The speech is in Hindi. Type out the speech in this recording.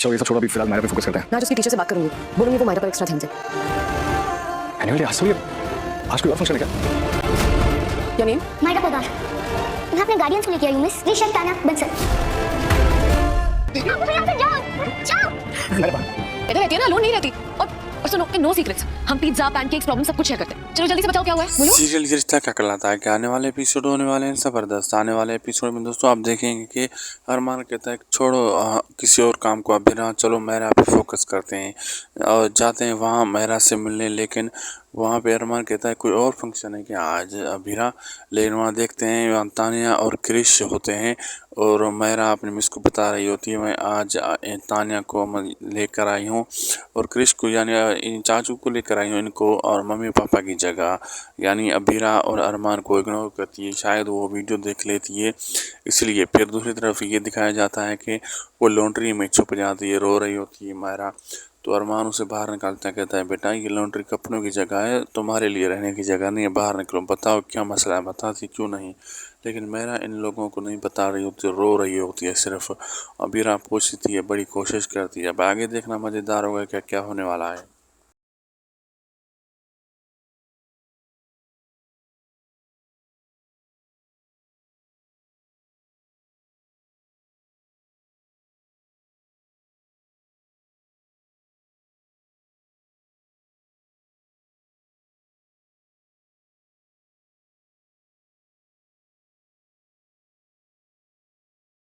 चलो ये सब छोड़ो, अभी फिलहाल मायरा पे फोकस करते हैं। मैं आज उसकी टीचर से बात करूंगी, बोलूंगी वो मायरा पर एक्स्ट्रा ध्यान दे। एनुअल डे आज तो, ये आज कोई और फंक्शन है क्या? या नेम? मायरा पोदार। मैं अपने गार्डियंस को लेके आई हूं मिस। ऋषभ, ताना, बंसल। आप यहाँ से जाओ, जाओ। इधर रहती है ना, लोन नहीं रहती। और सुनो, नो सीक्रेट्स। हम पिज्जा, पैनकेक्स, प्रॉब्लम सब कुछ शेयर करते हैं। चलो जल्दी से बताओ क्या हुआ है, बोलो। सीरियल ये रिश्ता क्या कहलाता है कि आने वाले एपिसोड होने वाले हैं ज़बरदस्त। आने वाले एपिसोड में दोस्तों आप देखेंगे कि अरमान कहता है छोड़ो किसी और काम को, अभी ना चलो मेरा पे फोकस करते हैं, और जाते हैं वहाँ मेरा से मिलने। लेकिन वहाँ पे अरमान कहता है कोई और फंक्शन है कि आज अभीरा, लेकिन वहाँ देखते हैं वहाँ तानिया और क्रिश होते हैं, और मेरा अपने मिस को बता रही होती है मैं आज तानिया को लेकर आई हूँ और क्रिश को यानी इन चाचू को लेकर आई हूँ इनको, और मम्मी पापा की जगह। यानी अभीरा और अरमान को इग्नोर करती है, शायद वो वीडियो देख लेती है इसलिए। फिर दूसरी तरफ ये दिखाया जाता है कि वो लॉन्ड्री में छुप जाती है, रो रही होती है मायरा। तो अरमान उसे बाहर निकालता है, कहता है बेटा ये लॉन्ड्री कपड़ों की जगह है, तुम्हारे लिए रहने की जगह नहीं है, बाहर निकलो, बताओ क्या मसला है, बताती क्यों नहीं। लेकिन मेरा इन लोगों को नहीं बता रही होती, रो रही होती है सिर्फ। अबीरा पूछती है, बड़ी कोशिश करती है। अब आगे देखना मज़ेदार होगा क्या क्या होने वाला है।